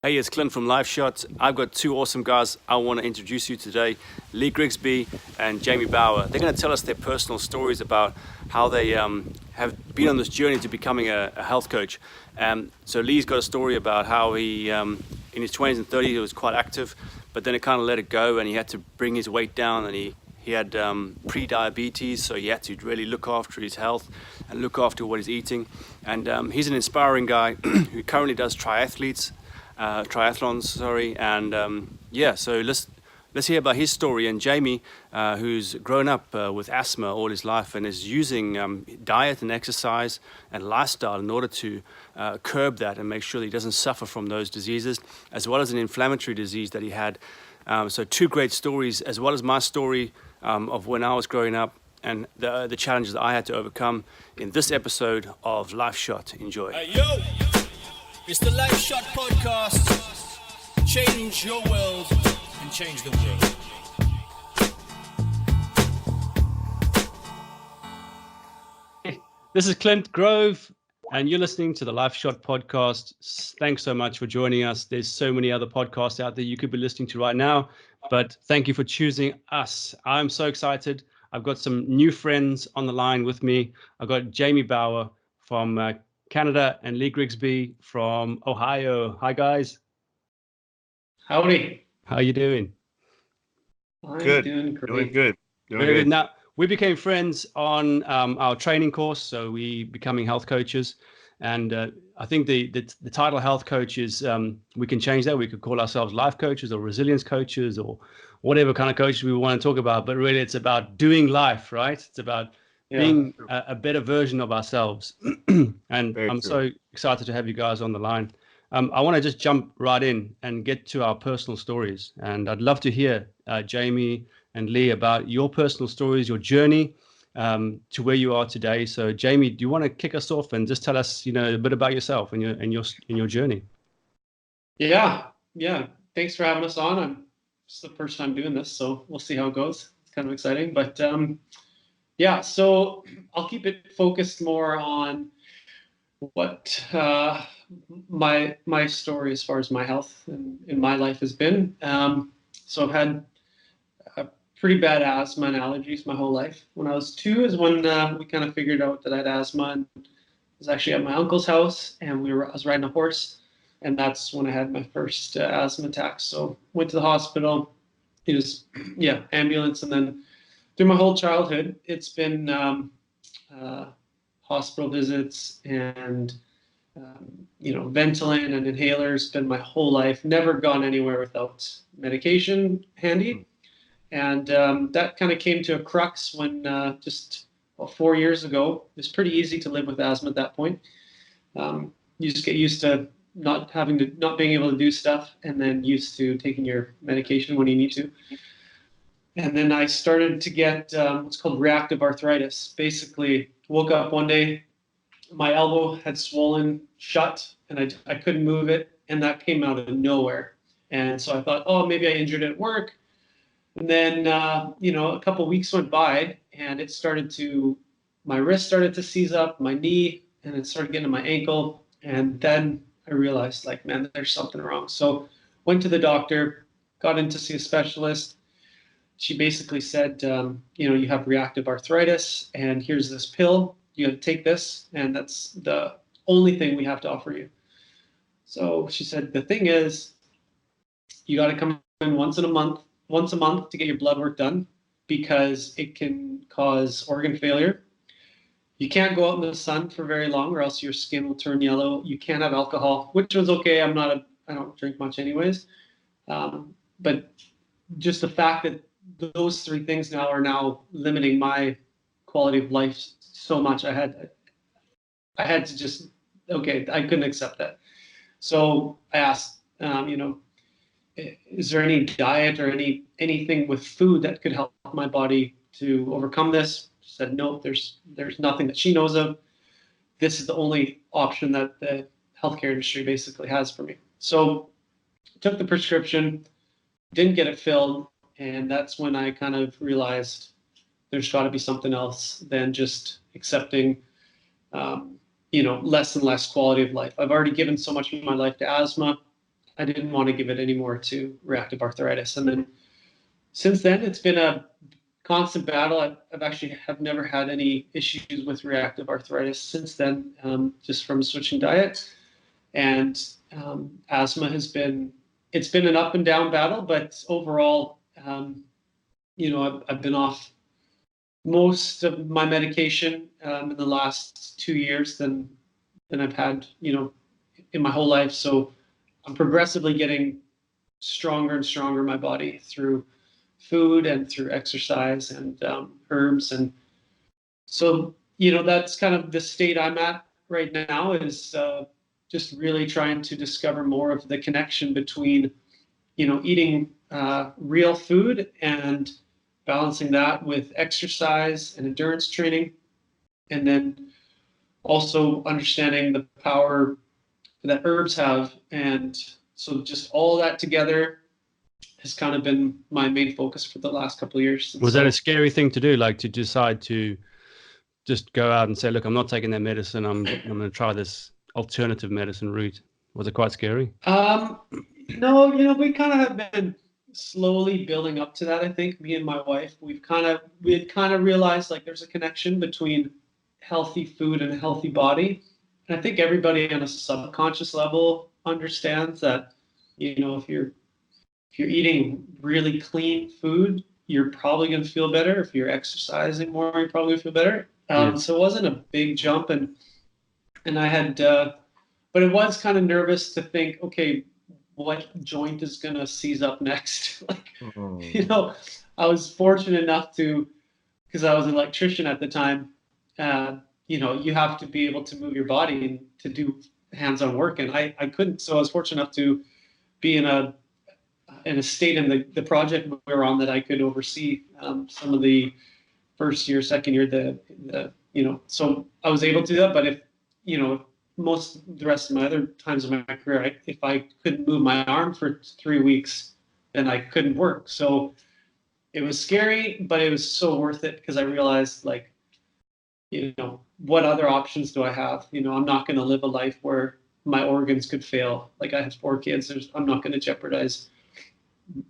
Hey, it's Clint from Live Shot. I've got two awesome guys I want to introduce you today, Lee Grigsby and Jamie Bauer. They're going to tell us their personal stories about how they have been on this journey to becoming a health coach. So Lee's got a story about how he, in his 20s and 30s, he was quite active, but then it kind of let it go and he had to bring his weight down, and he had pre-diabetes, so he had to really look after his health and look after what he's eating. And he's an inspiring guy who currently does triathlons, so let's hear about his story. And Jamie, who's grown up with asthma all his life and is using diet and exercise and lifestyle in order to curb that and make sure that he doesn't suffer from those diseases, as well as an inflammatory disease that he had. So two great stories, as well as my story of when I was growing up and the challenges that I had to overcome in this episode of Life Shot. Enjoy. Yo! It's the Life Shot Podcast. Change your world and change the world. This is Clint Grove, and you're listening to the Life Shot Podcast. Thanks so much for joining us. There's so many other podcasts out there you could be listening to right now, but thank you for choosing us. I'm so excited. I've got some new friends on the line with me. I've got Jamie Bauer from Canada and Lee Grigsby from Ohio. Hi, guys. Howdy. How you doing? I'm Good. doing great. Doing good. Very good. Now, we became friends on our training course, so we becoming health coaches. And I think the title health coach is, we can change that. We could call ourselves life coaches or resilience coaches or whatever kind of coaches we want to talk about. But really, it's about doing life, right? It's about being a better version of ourselves. And Very I'm true. so excited to have you guys on the line. I want to just jump right in and get to our personal stories. And I'd love to hear Jamie and Lee about your personal stories, your journey to where you are today. So Jamie, do you want to kick us off and just tell us, a bit about yourself and your journey? Yeah. Thanks for having us on. It's the first time doing this, so we'll see how it goes. It's kind of exciting, but so I'll keep it focused more on what my story as far as my health in my life has been. So I've had pretty bad asthma and allergies my whole life. When I was 2 is when we kind of figured out that I had asthma, and I was actually at my uncle's house, and I was riding a horse, and that's when I had my first asthma attack. So went to the hospital. It was ambulance, and then through my whole childhood, it's been hospital visits and Ventolin and inhalers. Been my whole life. Never gone anywhere without medication handy. And that kind of came to a crux when just 4 years ago. It was pretty easy to live with asthma at that point. You just get used to not being able to do stuff, and then used to taking your medication when you need to. And then I started to get what's called reactive arthritis. Basically, woke up one day, my elbow had swollen shut, and I couldn't move it, and that came out of nowhere. And so I thought, oh, maybe I injured it at work. And then, a couple of weeks went by, and my wrist started to seize up, my knee, and it started getting to my ankle. And then I realized, man, there's something wrong. So went to the doctor, got in to see a specialist. She basically said, you have reactive arthritis, and here's this pill. You got to take this, and that's the only thing we have to offer you. So she said, the thing is, you got to come in once a month to get your blood work done, because it can cause organ failure. You can't go out in the sun for very long, or else your skin will turn yellow. You can't have alcohol, which was okay. I don't drink much anyways. But just the fact that those 3 things are now limiting my quality of life so much, I had to just, I couldn't accept that. So I asked, is there any diet or anything with food that could help my body to overcome this? She said, no, there's nothing that she knows of. This is the only option that the healthcare industry basically has for me. So took the prescription, didn't get it filled, and that's when I kind of realized there's got to be something else than just accepting less and less quality of life. I've already given so much of my life to asthma. I didn't want to give it anymore to reactive arthritis. And then since then, it's been a constant battle. I've actually have never had any issues with reactive arthritis since then, just from switching diet. And asthma it's been an up and down battle, but overall, I've been off most of my medication in the last 2 years than I've had, in my whole life. So I'm progressively getting stronger and stronger in my body through food and through exercise and herbs. And so, that's kind of the state I'm at right now, is just really trying to discover more of the connection between, eating real food and balancing that with exercise and endurance training. And then also understanding the power that herbs have. And so just all that together has kind of been my main focus for the last couple of years. Was that a scary thing to do, like to decide to just go out and say, look, I'm not taking that medicine, I'm going to try this alternative medicine route? Was it quite scary? No, we kind of have been slowly building up to that. I think me and my wife, we had kind of realized like there's a connection between healthy food and a healthy body. And I think everybody on a subconscious level understands that, if you're eating really clean food, you're probably going to feel better. If you're exercising more, you're probably going to feel better. So it wasn't a big jump, and I had, but it was kind of nervous to think, okay, what joint is going to seize up next? I was fortunate enough because I was an electrician at the time. You have to be able to move your body and to do hands-on work, and I couldn't. So I was fortunate enough to be in a state in the project we were on that I could oversee some of the first year, second year, so I was able to do that. But if, most the rest of my other times of my career, if I couldn't move my arm for 3 weeks, then I couldn't work. So it was scary, but it was so worth it, because I realized, like, what other options do I have? I'm not going to live a life where my organs could fail. Like, I have 4 kids. I'm not going to jeopardize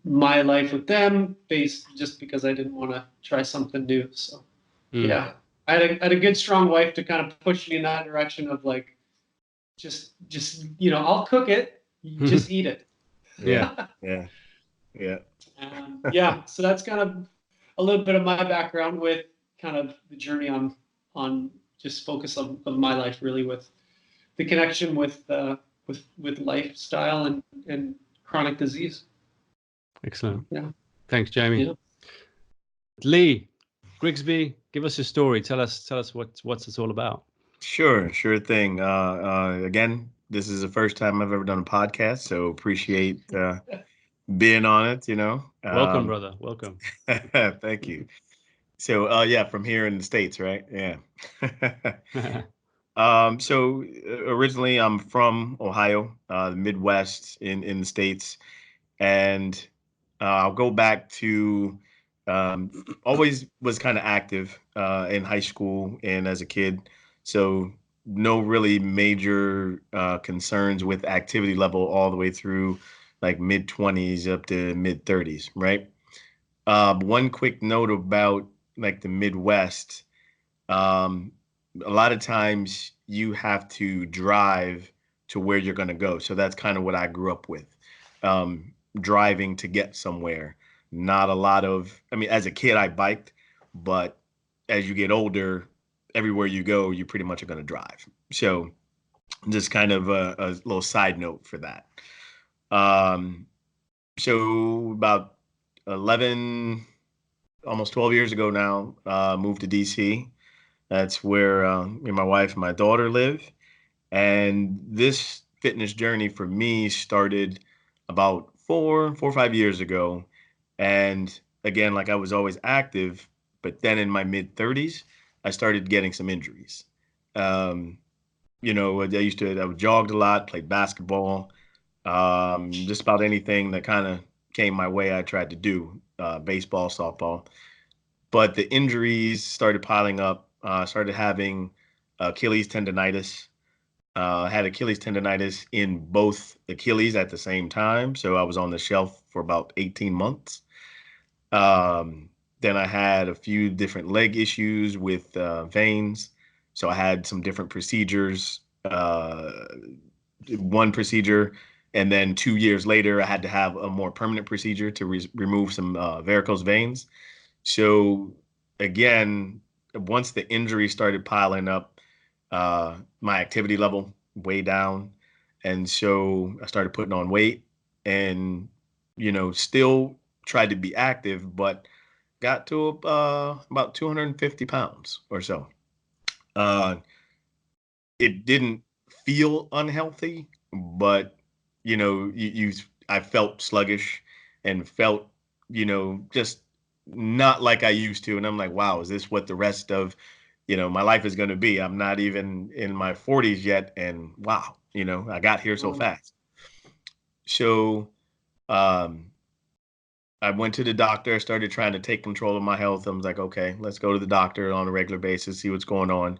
my life with them just because I didn't want to try something new. So yeah, I had a good, strong wife to kind of push me in that direction of like, just I'll cook it, you just eat it. Yeah. So that's kind of a little bit of my background with kind of the journey on just focus of my life, really, with the connection with lifestyle and chronic disease. Excellent. Yeah. Thanks, Jamie. Yeah. Lee Grigsby, give us your story. Tell us what's this all about. Sure thing. Again, this is the first time I've ever done a podcast, so appreciate being on it. Welcome, brother. Welcome. Thank you. So from here in the States, right? Yeah. So originally I'm from Ohio, the Midwest in the States, and I'll go back to always was kind of active in high school and as a kid. So no really major concerns with activity level all the way through like mid-20s up to mid-30s, right? One quick note about like the Midwest. A lot of times you have to drive to where you're going to go. So that's kind of what I grew up with. Driving to get somewhere. Not a lot of, as a kid I biked, but as you get older, everywhere you go, you pretty much are going to drive. So just kind of a little side note for that. So about 11, almost 12 years ago now, moved to DC. That's where me and my wife and my daughter live. And this fitness journey for me started about 4 or 5 years ago. And again, like I was always active, but then in my mid-30s, I started getting some injuries. I would jogged a lot, played basketball, just about anything that kind of came my way, I tried to do, baseball, softball. But the injuries started piling up, started having Achilles tendonitis, Had Achilles tendonitis in both Achilles at the same time. So I was on the shelf for about 18 months. Then I had a few different leg issues with veins. So I had some different procedures, one procedure, and then 2 years later, I had to have a more permanent procedure to remove some varicose veins. So again, once the injury started piling up, my activity level way down. And so I started putting on weight and, still tried to be active, but got to about 250 pounds or so. Uh, it didn't feel unhealthy, but I felt sluggish and felt, just not like I used to. And I'm like, wow, is this what the rest of, my life is going to be? I'm not even in my 40s yet. And wow, I got here so fast. So, I went to the doctor, started trying to take control of my health. I was like, okay, let's go to the doctor on a regular basis, see what's going on.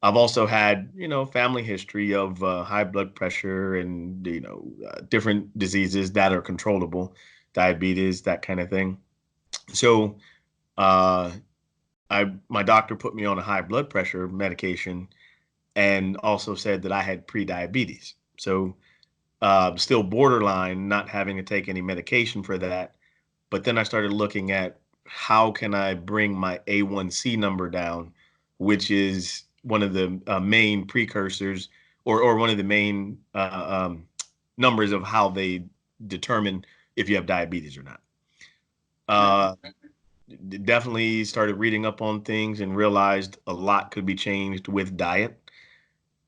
I've also had, family history of high blood pressure and, different diseases that are controllable, diabetes, that kind of thing. So, uh, my doctor put me on a high blood pressure medication and also said that I had pre-diabetes. So, still borderline, not having to take any medication for that. But then I started looking at how can I bring my A1C number down, which is one of the main precursors or one of the main numbers of how they determine if you have diabetes or not. Definitely started reading up on things and realized a lot could be changed with diet.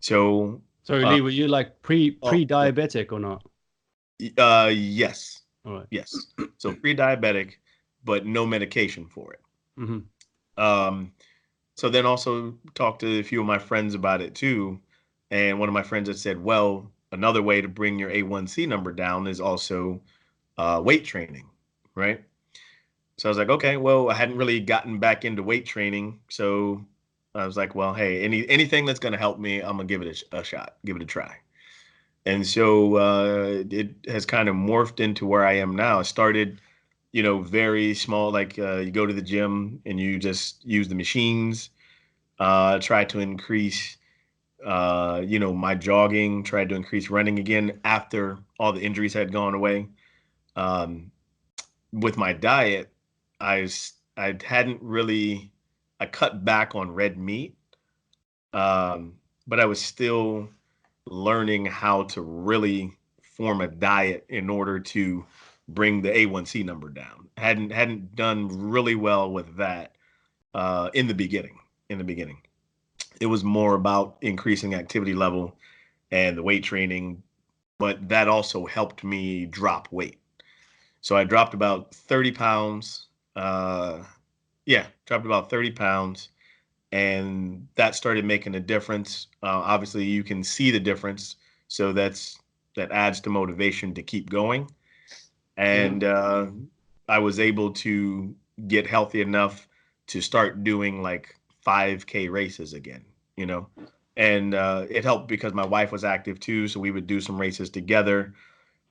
So, Sorry, Lee, were you like pre-diabetic or not? Yes. All right. Yes. So pre-diabetic, but no medication for it. Mm-hmm. So then also talked to a few of my friends about it too. And one of my friends had said, well, another way to bring your A1C number down is also weight training, right? So I was like, okay, well, I hadn't really gotten back into weight training. So I was like, well, hey, anything that's going to help me, I'm going to give it a shot, give it a try. And so it has kind of morphed into where I am now. I started, very small, like you go to the gym and you just use the machines, try to increase, my jogging, tried to increase running again after all the injuries had gone away. With my diet, I hadn't really, I cut back on red meat, but I was still learning how to really form a diet in order to bring the A1C number down. Hadn't done really well with that in the beginning. It was more about increasing activity level and the weight training, but that also helped me drop weight. So I dropped about 30 pounds. Dropped about 30 pounds. And that started making a difference. Obviously, you can see the difference. So that adds to motivation to keep going. And I was able to get healthy enough to start doing like 5K races again, and it helped because my wife was active too. So we would do some races together,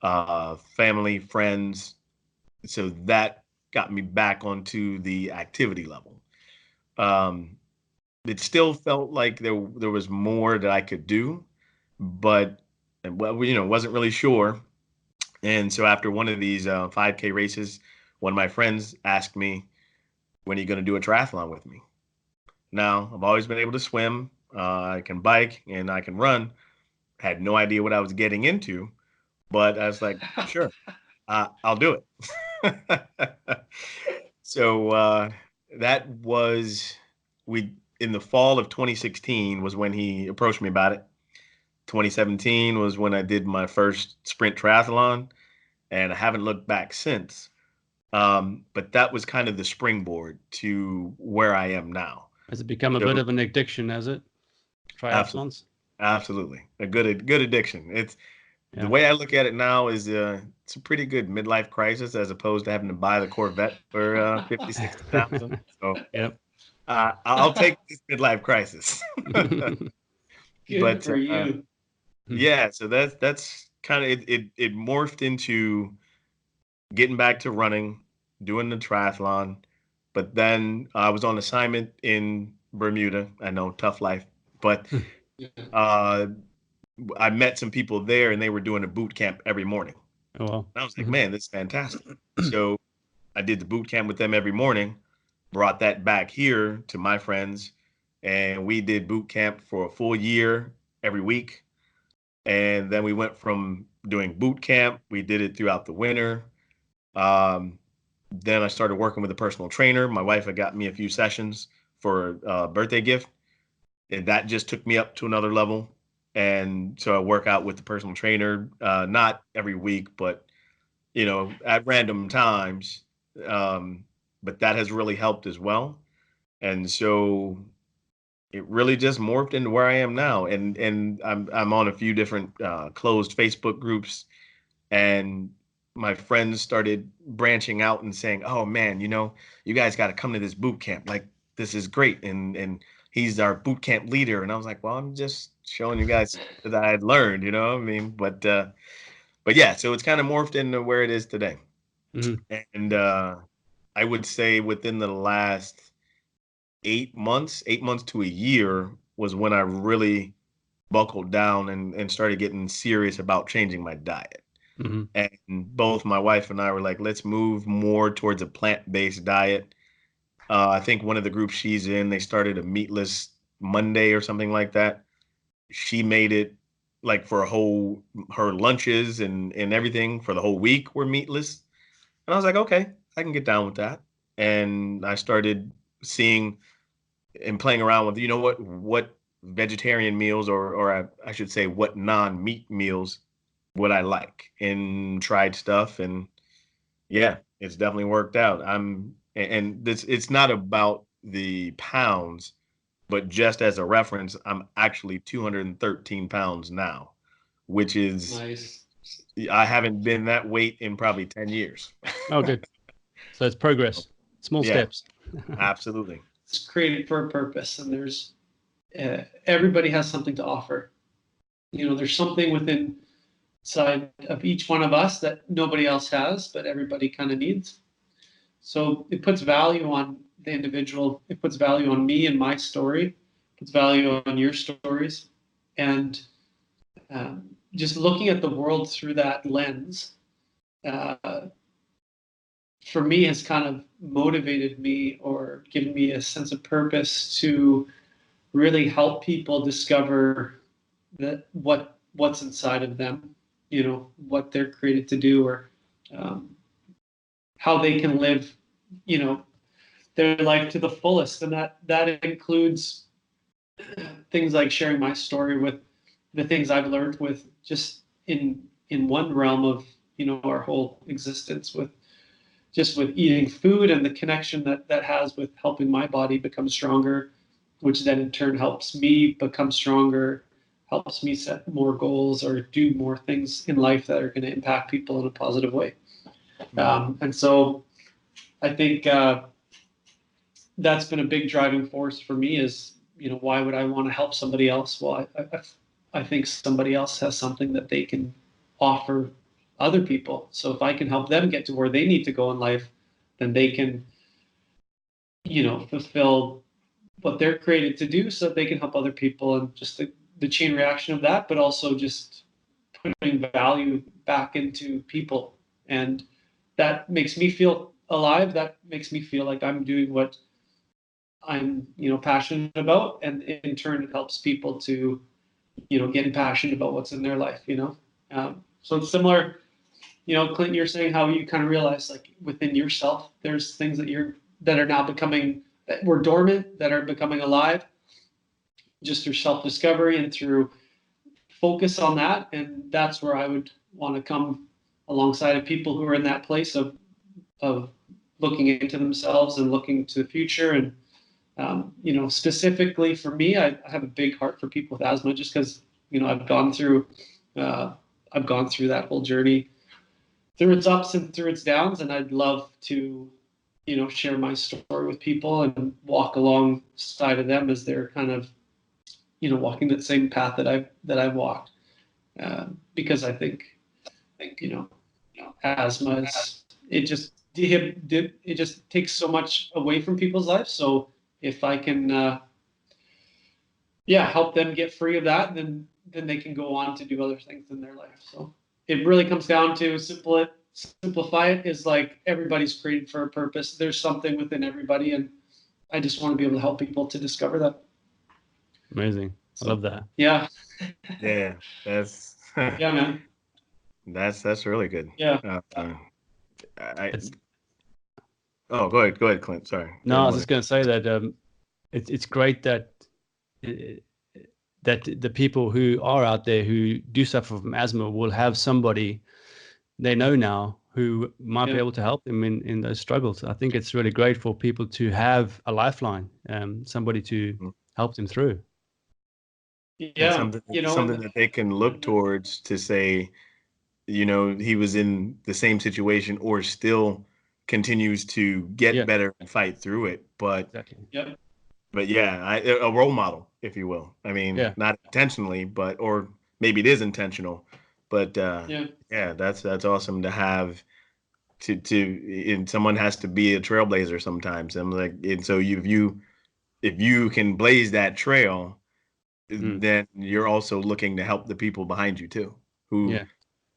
family, friends. So that got me back onto the activity level. It still felt like there was more that I could do, but wasn't really sure. And so after one of these 5K races, one of my friends asked me, when are you going to do a triathlon with me? Now, I've always been able to swim. I can bike and I can run. Had no idea what I was getting into, but I was like, sure, I'll do it. So that was, in the fall of 2016 was when he approached me about it. 2017 was when I did my first sprint triathlon, and I haven't looked back since. But that was kind of the springboard to where I am now. Has it become a bit of an addiction, has it? Triathlons? Absolutely. A good addiction. It's the way I look at it now is it's a pretty good midlife crisis as opposed to having to buy the Corvette for 50, 60,000. So yep. I'll take this midlife crisis. Good for you. Yeah, so that's kind of it morphed into getting back to running, doing the triathlon, but then I was on assignment in Bermuda. I know, tough life, but Yeah. uh, I met some people there, and they were doing a boot camp every morning. Oh well. And I was like, man, this is fantastic. So I did the boot camp with them every morning, brought that back here to my friends, and we did boot camp for a full year every week. And then we went from doing boot camp, we did it throughout the winter. Um, then I started working with a personal trainer. My wife had got me a few sessions for a birthday gift, and that just took me up to another level. And so I work out with the personal trainer, not every week, but at random times. Um, but that has really helped as well. And so it really just morphed into where I am now. And I'm on a few different closed Facebook groups, and my friends started branching out and saying, "Oh man, you guys got to come to this boot camp. Like, this is great." And he's our boot camp leader. And I was like, "Well, I'm just showing you guys that I had learned, I mean, but yeah, so it's kind of morphed into where it is today. Mhm. And I would say within the last 8 months to a year was when I really buckled down and started getting serious about changing my diet. Mhm. And both my wife and I were like, let's move more towards a plant-based diet. I think one of the groups she's in, they started a meatless Monday or something like that. She made it like for her lunches and everything for the whole week were meatless. And I was like, okay, I can get down with that. And I started seeing and playing around with, what vegetarian meals or I should say what non-meat meals would I like, and tried stuff. And yeah, it's definitely worked out. And this, it's not about the pounds, but just as a reference, I'm actually 213 pounds now, which is, Nice. I haven't been that weight in probably 10 years. Oh, good. So it's progress, small Yeah, steps. absolutely. It's created for a purpose, and there's everybody has something to offer. There's something within side of each one of us that nobody else has, but everybody kind of needs. So it puts value on the individual. It puts value on me and my story. It puts value on your stories, and just looking at the world through that lens, uh, for me, has kind of motivated me or given me a sense of purpose to really help people discover that what's inside of them, what they're created to do, or um, how they can live, you know, their life to the fullest, and that includes things like sharing my story with the things I've learned with just in one realm of our whole existence, with just with eating food and the connection that has with helping my body become stronger, which then in turn helps me become stronger, helps me set more goals or do more things in life that are going to impact people in a positive way. And so I think that's been a big driving force for me is, why would I want to help somebody else? Well, I think somebody else has something that they can offer other people. So if I can help them get to where they need to go in life, then they can, fulfill what they're created to do so that they can help other people, and just the chain reaction of that, but also just putting value back into people. And that makes me feel alive. That makes me feel like I'm doing what I'm, passionate about. And in turn, it helps people to, get passionate about what's in their life. So it's similar, Clinton, you're saying how you kind of realize like within yourself, there's things that are now becoming, that were dormant, that are becoming alive just through self-discovery and through focus on that. And that's where I would want to come alongside of people who are in that place of looking into themselves and looking to the future. And specifically for me, I have a big heart for people with asthma, just because I've gone through that whole journey, through its ups and through its downs, and I'd love to share my story with people and walk alongside of them as they're kind of walking that same path that I've walked. because I think asthma is it just takes so much away from people's lives. So if I can help them get free of that, then they can go on to do other things in their life. So it really comes down to simplify it is like everybody's created for a purpose. There's something within everybody, and I just want to be able to help people to discover that. Amazing. I love that. Yeah. Yeah, that's Yeah, man. that's really good. Yeah. Oh, go ahead, Clint. Sorry. No, I was just going to say that it's great that that the people who are out there who do suffer from asthma will have somebody they know now who might be able to help them in those struggles. I think it's really great for people to have a lifeline, somebody to help them through. Yeah, something that they can look towards to say, he was in the same situation or still continues to get better and fight through it. But exactly. Yep. But yeah, a role model, if you will. I mean, not intentionally, or maybe it is intentional. But that's awesome to have. And someone has to be a trailblazer sometimes. I'm like, and so if you can blaze that trail, then you're also looking to help the people behind you too, who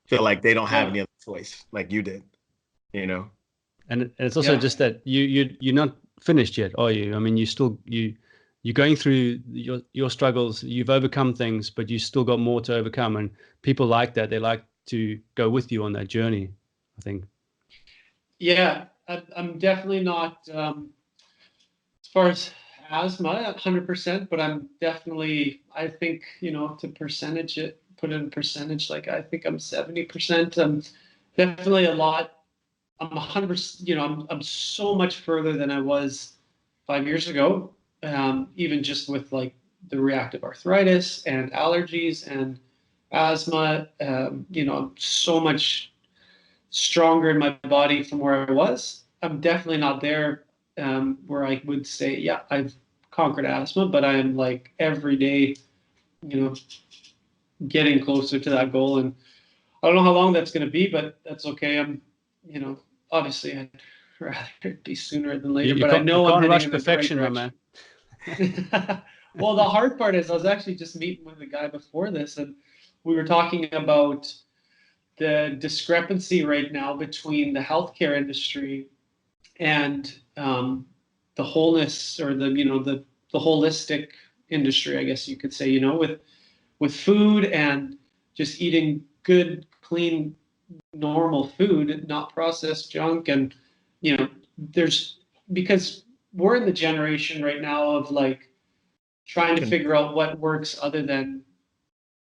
feel like they don't have any other choice, like you did. And it's also just that you're not finished yet, are you? I mean, you're going through your struggles. You've overcome things, but you still got more to overcome. And people like that. They like to go with you on that journey, I think. Yeah, I'm definitely not as far as asthma 100%, but I'm definitely, I think, to put it in percentage, like I think I'm 70%. I'm definitely a lot. I'm 100%, I'm so much further than I was 5 years ago, even just with like the reactive arthritis and allergies and asthma. I'm so much stronger in my body from where I was. I'm definitely not there where I would say, I've conquered asthma, but I am like every day, getting closer to that goal. And I don't know how long that's going to be, but that's okay. I'm, obviously I'd rather it be sooner than later, but I know I'm heading in the right direction. Man. Well, the hard part is I was actually just meeting with a guy before this, and we were talking about the discrepancy right now between the healthcare industry and the wholeness, or the holistic industry, I guess you could say, with food and just eating good, clean, normal food, not processed junk. And because we're in the generation right now of like trying to figure out what works other than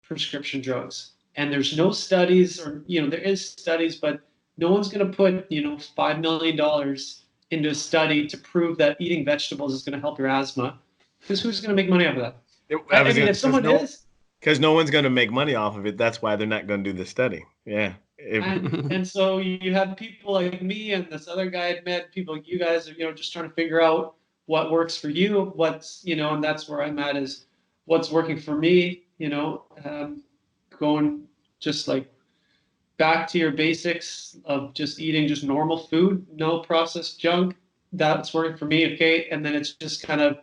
prescription drugs. And there's no studies, or there is studies, but no one's going to put $5 million into a study to prove that eating vegetables is going to help your asthma. Because who's going to make money off of that? I mean, if someone is, because no one's going to make money off of it. That's why they're not going to do the study. Yeah. And so you have people like me and this other guy I'd met, people like you guys are, just trying to figure out what works for you, and that's where I'm at, is what's working for me, going just like back to your basics of just eating just normal food, no processed junk. That's working for me. Okay. And then it's just kind of,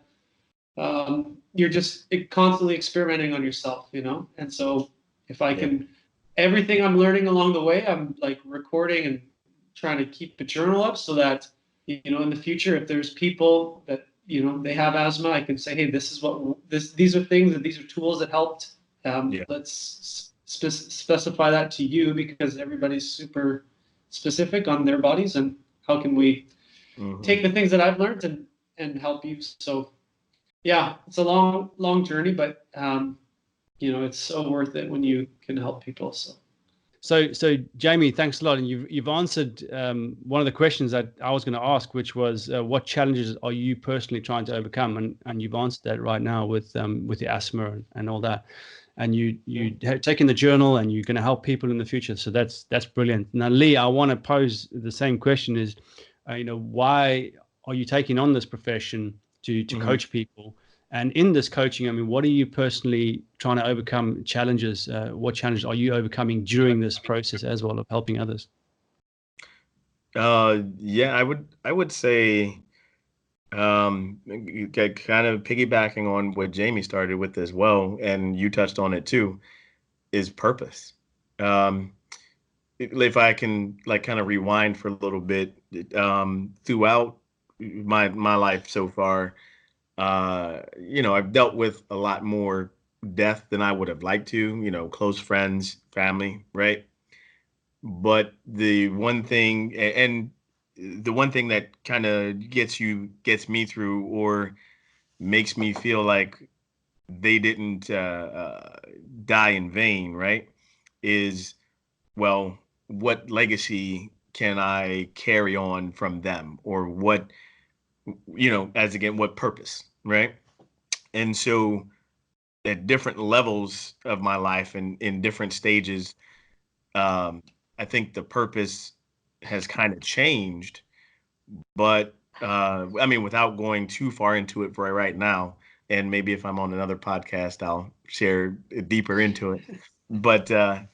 you're just constantly experimenting on yourself, and so if I can, everything I'm learning along the way, I'm like recording and trying to keep a journal up so that, in the future, if there's people that, they have asthma, I can say, hey, this is these are things, and these are tools that helped. Let's specify that to you, because everybody's super specific on their bodies, and how can we take the things that I've learned and help you. So yeah, it's a long journey, but it's so worth it when you can help people. So Jamie, thanks a lot, and you've answered one of the questions that I was going to ask, which was what challenges are you personally trying to overcome, and you've answered that right now with the asthma and all that, and you have taken the journal, and you're going to help people in the future. So that's brilliant. Now, Lee, I want to pose the same question: why are you taking on this profession to coach people, And in this coaching, I mean, what are you personally trying to overcome challenges? What challenges are you overcoming during this process as well of helping others? Yeah, I would say kind of piggybacking on what Jamie started with as well, and you touched on it too, is purpose. Um, if I can like kind of rewind for a little bit, throughout my life so far, I've dealt with a lot more death than I would have liked to, close friends, family, right? But and the one thing that kind of gets me through or makes me feel like they didn't die in vain, right? Is, well, what legacy can I carry on from them, or what, as again, what purpose, right? And so at different levels of my life and in different stages, um, I think the purpose has kind of changed. But I mean, without going too far into it for right now, and maybe if I'm on another podcast, I'll share deeper into it. But I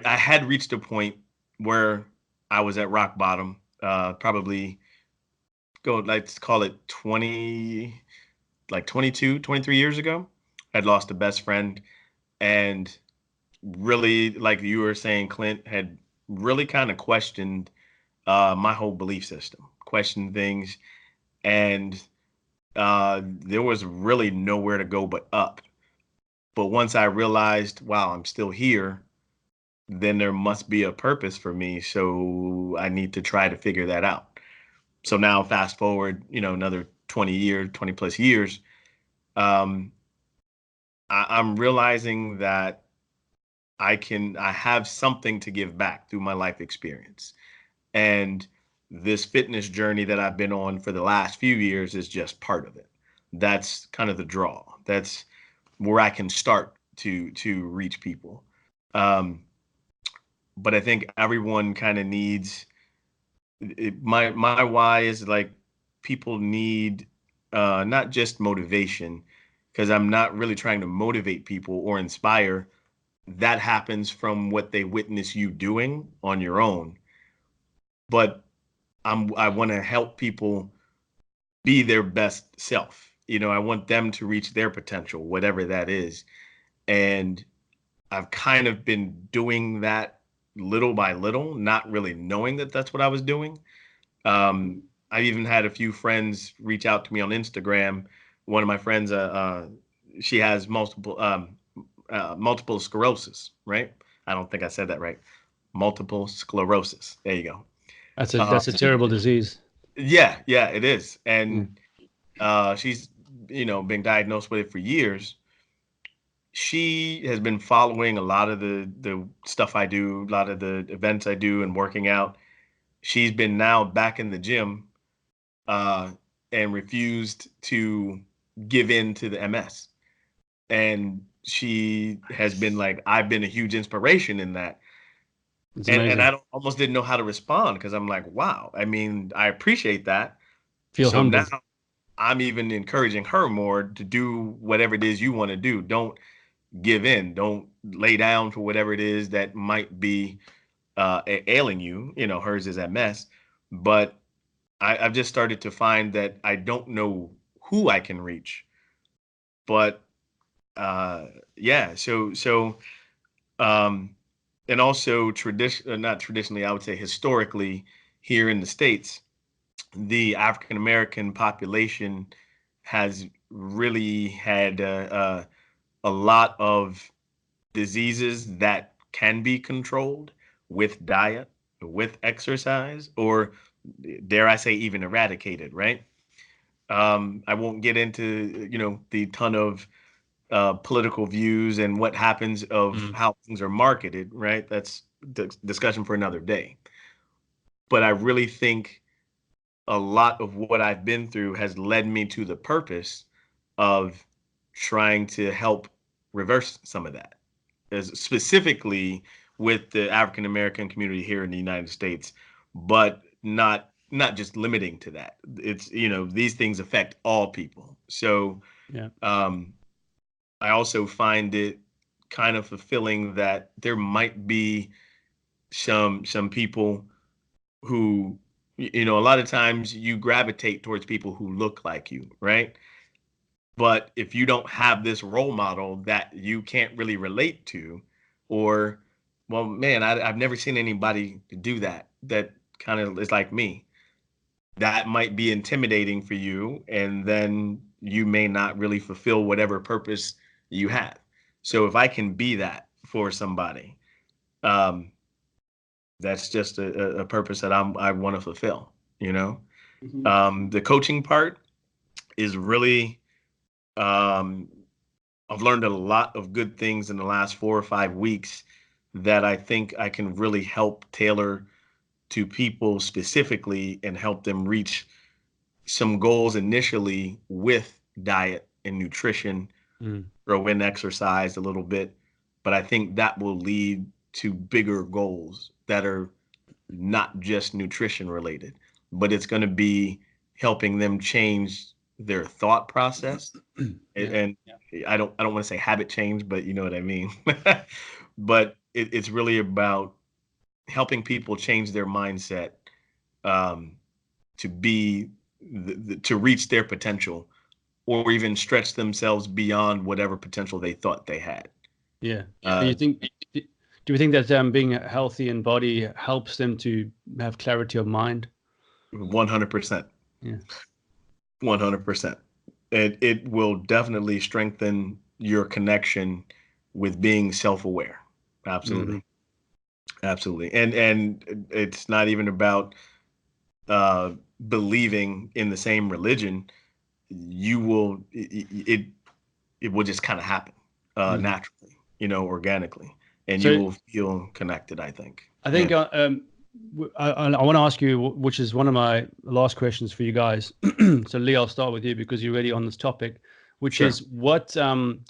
had reached a point where I was at rock bottom, probably let's call it 22, 23 years ago. I'd lost a best friend, and really, like you were saying, Clint, had really kind of questioned my whole belief system, questioned things, and there was really nowhere to go but up. But once I realized, wow, I'm still here, then there must be a purpose for me. So I need to try to figure that out. So now, fast forward, another 20 years, 20 plus years, um, I'm realizing that I have something to give back through my life experience. And this fitness journey that I've been on for the last few years is just part of it. That's kind of the draw. That's where I can start to reach people. Um, but I think everyone kind of needs my why is like people need not just motivation, because I'm not really trying to motivate people or inspire. That happens from what they witness you doing on your own. But I want to help people be their best self. I want them to reach their potential, whatever that is. And I've kind of been doing that little by little, not really knowing that that's what I was doing. I even had a few friends reach out to me on Instagram. One of my friends, she has multiple sclerosis, right? I don't think I said that right. Multiple sclerosis. There you go. That's a terrible disease. Yeah, yeah, it is. Mm. And she's, been diagnosed with it for years. She has been following a lot of the stuff I do, a lot of the events I do and working out. She's been now back in the gym, uh, and refused to give in to the MS. And she has been like, I've been a huge inspiration in that. It's And amazing. I almost didn't know how to respond, because I'm like, wow, I mean, I appreciate that. Feel So now humbled. I'm even encouraging her more to do whatever it is you want to do. Don't give in. Don't lay down for whatever it is that might be ailing you. Hers is MS. But I've just started to find that I don't know who I can reach. But uh, yeah, um, and also not traditionally, I would say historically, here in the States, the African American population has really had a lot of diseases that can be controlled with diet, with exercise, or dare I say, even eradicated, right? I won't get into, the ton of political views and what happens of Mm. how things are marketed, right? That's discussion for another day. But I really think a lot of what I've been through has led me to the purpose of trying to help reverse some of that, as specifically with the African American community here in the United States, but not not just limiting to that. It's, these things affect all people. So Yeah. I also find it kind of fulfilling that there might be some people who, a lot of times you gravitate towards people who look like you, right? But if you don't have this role model that you can't really relate to, or, well, man, I've never seen anybody do that kind of is like me, that might be intimidating for you. And then you may not really fulfill whatever purpose you have. So if I can be that for somebody, um, that's just a purpose that I want to fulfill, The coaching part is really, I've learned a lot of good things in the last 4 or 5 weeks that I think I can really help tailor to people specifically and help them reach some goals initially with diet and nutrition, throw in exercise a little bit. But I think that will lead to bigger goals that are not just nutrition related, but it's going to be helping them change their thought process. And I don't want to say habit change, but you know what I mean. But it's really about helping people change their mindset, to be to reach their potential, or even stretch themselves beyond whatever potential they thought they had. Yeah. Do you think that being healthy in body helps them to have clarity of mind? 100%. Yeah. 100%. It will definitely strengthen your connection with being self-aware. Absolutely. Absolutely. And it's not even about believing in the same religion. It will just kind of happen naturally, organically, and So- you will feel connected, I think. I think Yeah. I want to ask you, which is one of my last questions for you guys. So Lee, I'll start with you because you're already on this topic, which Sure. is what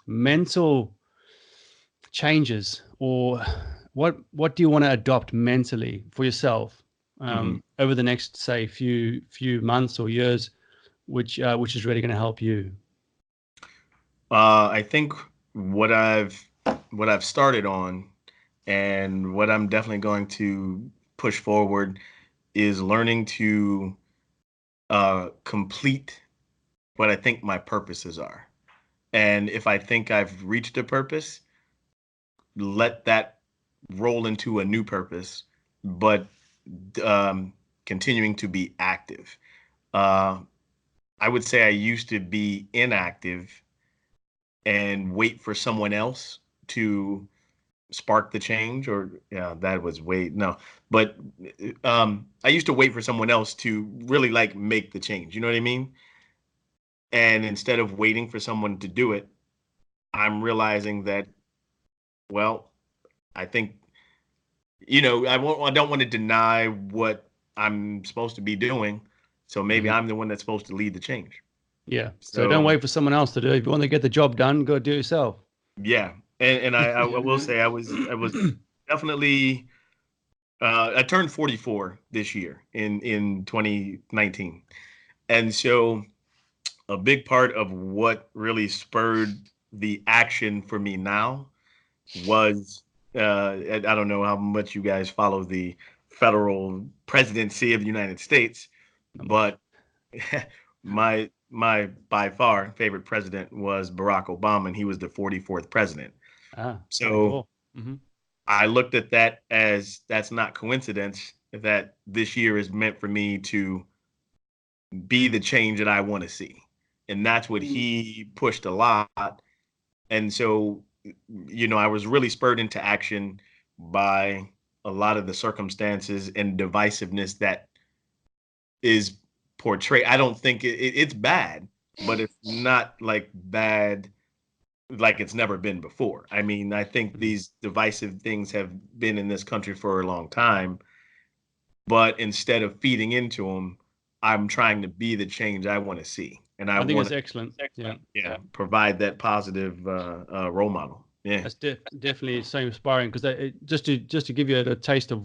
mental changes, or what do you want to adopt mentally for yourself over the next, say, few months or years, which is really going to help you? I think what I've started on, and what I'm definitely going to push forward, is learning to complete what I think my purposes are. And if I think I've reached a purpose, let that roll into a new purpose, but continuing to be active. I would say I used to be inactive and wait for someone else to spark the change, or yeah, that was no, but I used to wait for someone else to really like make the change. You know what I mean? And instead of waiting for someone to do it, I'm realizing that, well, I think, I don't want to deny what I'm supposed to be doing. So maybe I'm the one that's supposed to lead the change. Yeah. So don't wait for someone else to do it. If you want to get the job done, go do it yourself. Yeah. And I will say I was definitely, I turned 44 this year in 2019. And so a big part of what really spurred the action for me now was, I don't know how much you guys follow the federal presidency of the United States, but my by far favorite president was Barack Obama, and he was the 44th president. So cool. I looked at that as, that's not coincidence that this year is meant for me to be the change that I want to see. And that's what he pushed a lot. And so, I was really spurred into action by a lot of the circumstances and divisiveness that is portrayed. I don't think it's bad, but it's not like bad like it's never been before. I mean, I think these divisive things have been in this country for a long time, but instead of feeding into them, I'm trying to be the change I want to see. And I think want it's excellent. Yeah. provide that positive role model. Yeah. That's definitely so inspiring, because just to give you a taste of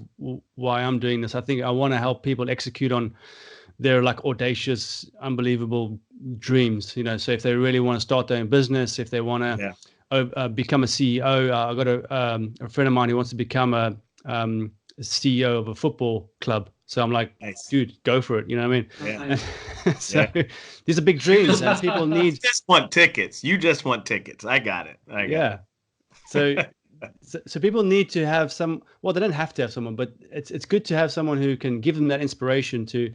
why I'm doing this, I think I want to help people execute on their like audacious, unbelievable dreams. You know, so if they really want to start their own business, if they want to become a CEO, I got a friend of mine who wants to become a CEO of a football club. So I'm like, Nice. dude, go for it. You know what I mean? Yeah. So these are big dreams, and people need. You just want tickets. You just want tickets. I got it. I got it. So people need to have some. Well, they don't have to have someone, but it's good to have someone who can give them that inspiration to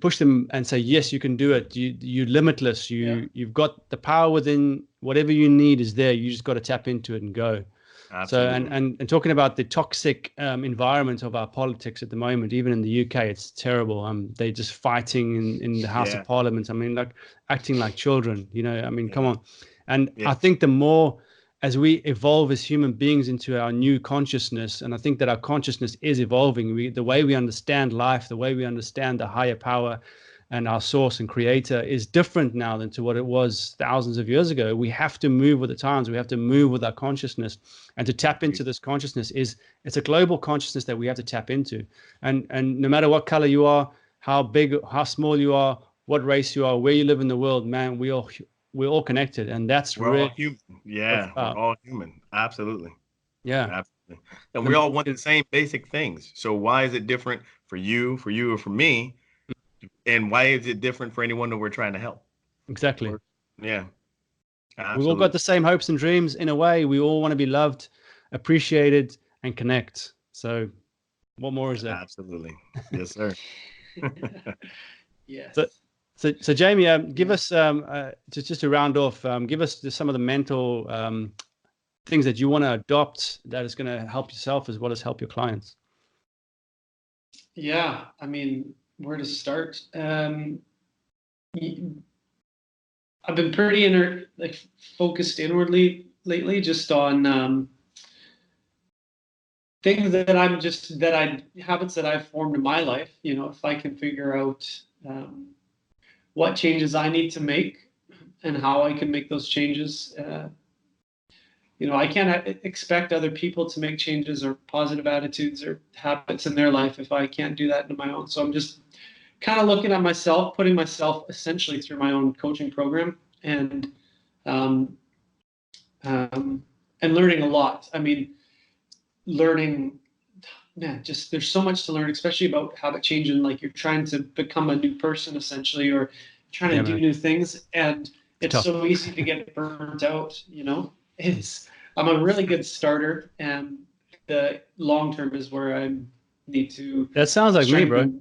push them and say, yes, you can do it. You're limitless. You've got the power within. Whatever you need is there. You just got to tap into it and go. Absolutely. So and talking about the toxic environment of our politics at the moment, even in the UK, it's terrible. They're just fighting in the House of Parliament. I mean, like acting like children. You know, I mean, come on. And I think the more as we evolve as human beings into our new consciousness, and I think that our consciousness is evolving. The way we understand life, the way we understand the higher power and our source and creator is different now than to what it was thousands of years ago. We have to move with the times. We have to move with our consciousness, and to tap into this consciousness it's a global consciousness that we have to tap into. And no matter what color you are, how big, how small you are, what race you are, where you live in the world, man, we're all connected, and that's we're really all human. Yeah, we're all human. Absolutely. Yeah. Absolutely. And we all want the same basic things. So why is it different for you, or for me? And why is it different for anyone that we're trying to help? Exactly. Yeah. Absolutely. We've all got the same hopes and dreams in a way. We all want to be loved, appreciated, and connect. So what more is there? Absolutely. Yes, sir. Yes. So Jamie, give us just to round off, give us some of the mental things that you want to adopt that is going to help yourself as well as help your clients. Yeah, I mean, where to start? I've been pretty focused inwardly lately, just on things habits that I've formed in my life. You know, if I can figure out what changes I need to make and how I can make those changes. You know, I can't expect other people to make changes or positive attitudes or habits in their life if I can't do that in my own. So I'm just kind of looking at myself, putting myself essentially through my own coaching program, and learning a lot. I mean, just there's so much to learn, especially about habit change, and like you're trying to become a new person essentially, or trying to do new things, and it's tough. So easy to get burnt out. You know, I'm a really good starter, and the long term is where I need to. That sounds like me, bro.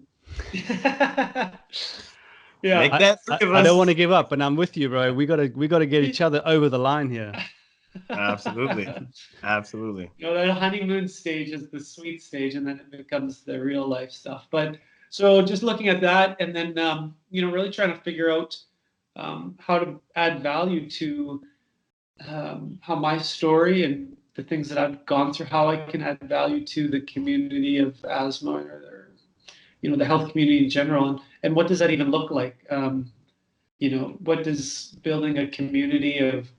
Yeah, I don't want to give up, and I'm with you, bro. We gotta get each other over the line here. Absolutely. Absolutely. You know, that honeymoon stage is the sweet stage, and then it becomes the real life stuff. But so just looking at that, and then you know, really trying to figure out how to add value to how my story and the things that I've gone through, how I can add value to the community of asthma, or you know, the health community in general, and what does that even look like? You know, what does building a community of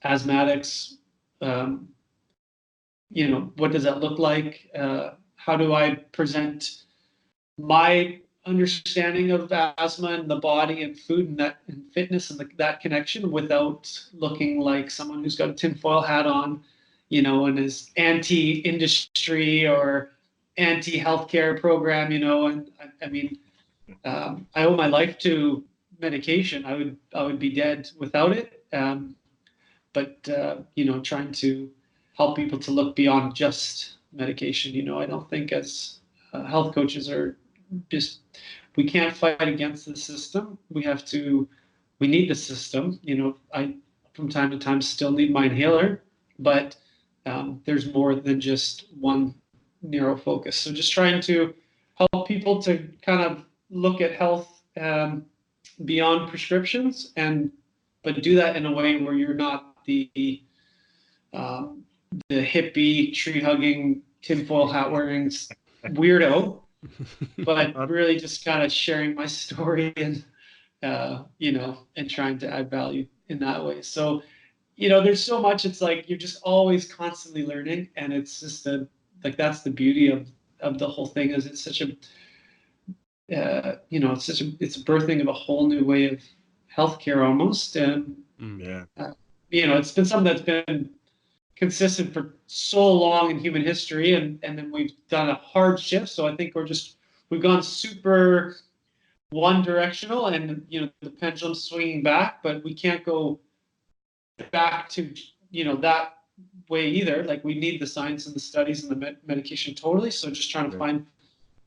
asthmatics, you know, what does that look like? How do I present my understanding of asthma and the body and food and fitness and that connection without looking like someone who's got a tinfoil hat on, you know, and is anti-industry or anti-healthcare program, you know? And I mean, I owe my life to medication. I would be dead without it. But you know, trying to help people to look beyond just medication. You know, I don't think as health coaches we can't fight against the system. We need the system. You know, I from time to time still need my inhaler, but there's more than just one narrow focus. So just trying to help people to kind of look at health beyond prescriptions, but do that in a way where you're not the hippie, tree hugging, tinfoil hat wearing weirdo, but really just kind of sharing my story and you know, and trying to add value in that way. So there's so much. It's like you're just always constantly learning, and it's just like that's the beauty of the whole thing. Is it's such a it's a birthing of a whole new way of healthcare almost, and Yeah. it's been something that's been consistent for so long in human history, and then we've done a hard shift. So I think we've gone super one directional, and the pendulum's swinging back, but we can't go back to that way either. Like we need the science and the studies and the medication totally. So just trying to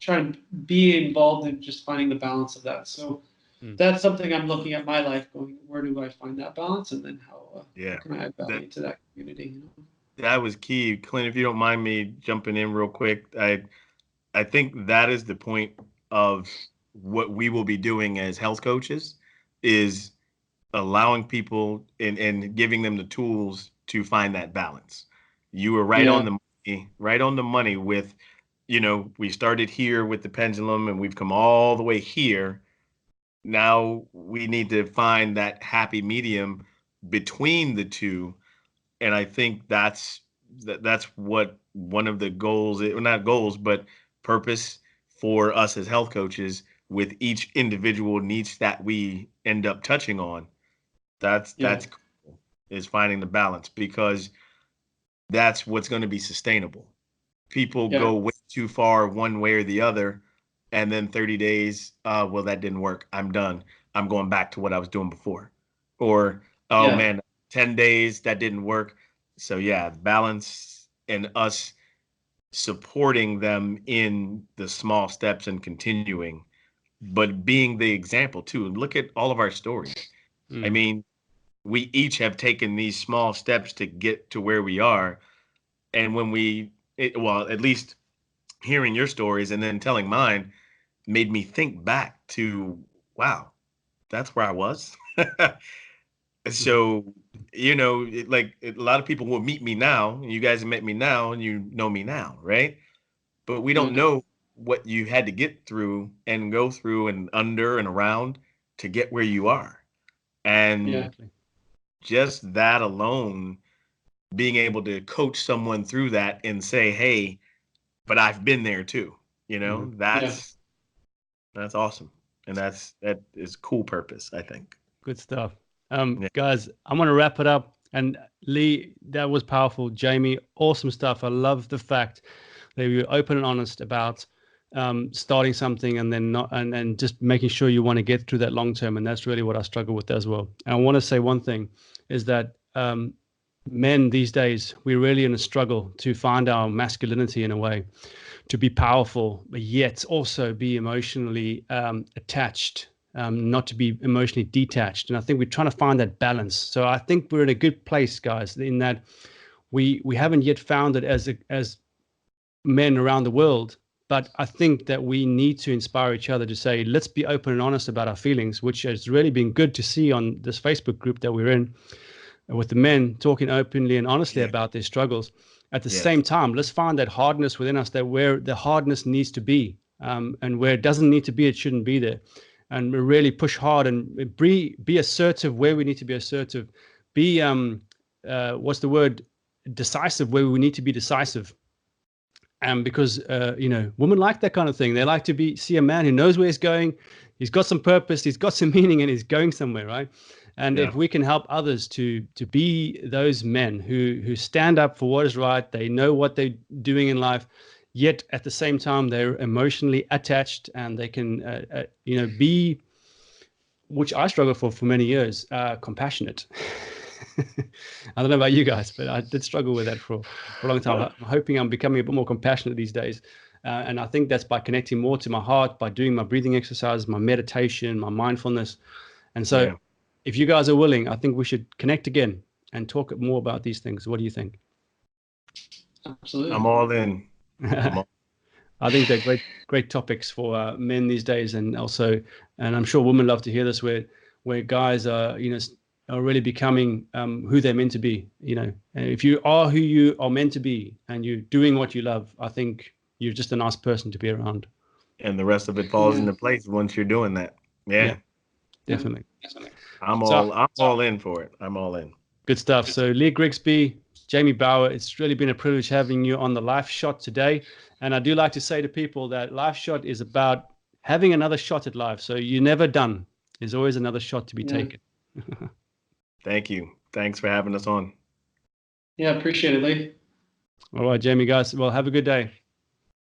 try and be involved in just finding the balance of that. So that's something I'm looking at my life, going, where do I find that balance, and then how can I add value to that community? That was key, Clint. If you don't mind me jumping in real quick, I think that is the point of what we will be doing as health coaches, is allowing people and giving them the tools to find that balance. You were right on the money, right on the money with, we started here with the pendulum and we've come all the way here. Now we need to find that happy medium between the two. And I think that's what one of the goals, not goals, but purpose for us as health coaches with each individual niche that we end up touching on. That's cool, is finding the balance, because that's what's going to be sustainable. People go way too far one way or the other, and then 30 days, well, that didn't work. I'm done. I'm going back to what I was doing before. Or, man, 10 days, that didn't work. So balance and us supporting them in the small steps and continuing, but being the example too. Look at all of our stories. I mean, we each have taken these small steps to get to where we are. And when at least hearing your stories and then telling mine made me think back to, wow, that's where I was. So, like a lot of people will meet me now. You guys have met me now and you know me now, right? But we don't know what you had to get through and go through and under and around to get where you are. And just that alone, being able to coach someone through that and say, hey, but I've been there too, that's awesome. And that is cool purpose, I think. Good stuff. Guys, I'm going to wrap it up. And Lee, that was powerful. Jamie, awesome stuff. I love the fact that you were open and honest about starting something and then not, and just making sure you want to get through that long term. And that's really what I struggle with as well. And I want to say one thing is that men these days, we're really in a struggle to find our masculinity in a way, to be powerful, but yet also be emotionally attached. Not to be emotionally detached. And I think we're trying to find that balance. So I think we're in a good place, guys, in that we haven't yet found it as men around the world. But I think that we need to inspire each other to say, let's be open and honest about our feelings, which has really been good to see on this Facebook group that we're in, with the men talking openly and honestly about their struggles. At the same time, let's find that hardness within us, that where the hardness needs to be, and where it doesn't need to be, it shouldn't be there. And really push hard and be assertive where we need to be assertive. Be decisive where we need to be decisive. And because women like that kind of thing. They like to see a man who knows where he's going. He's got some purpose. He's got some meaning, and he's going somewhere, right? And if we can help others to be those men who stand up for what is right, they know what they're doing in life, yet at the same time they're emotionally attached, and they can be, which I struggled for many years, compassionate. I don't know about you guys, but I did struggle with that for a long time. I'm hoping I'm becoming a bit more compassionate these days, and I think that's by connecting more to my heart, by doing my breathing exercises, my meditation, my mindfulness. And so if you guys are willing, I think we should connect again and talk more about these things. What do you think? Absolutely. I'm all in. I think they're great topics for men these days, and I'm sure women love to hear this, where guys are really becoming who they're meant to be. And if you are who you are meant to be and you're doing what you love, I think you're just a nice person to be around. And the rest of it falls into place once you're doing that. Yeah, definitely. I'm all in for it. I'm all in. Good stuff. So Lee Grigsby, Jamie Bauer, it's really been a privilege having you on the Life Shot today. And I do like to say to people that Life Shot is about having another shot at life. So you're never done. There's always another shot to be taken. Thank you. Thanks for having us on. Yeah, appreciate it, Lee. All right, Jamie, guys. Well, have a good day.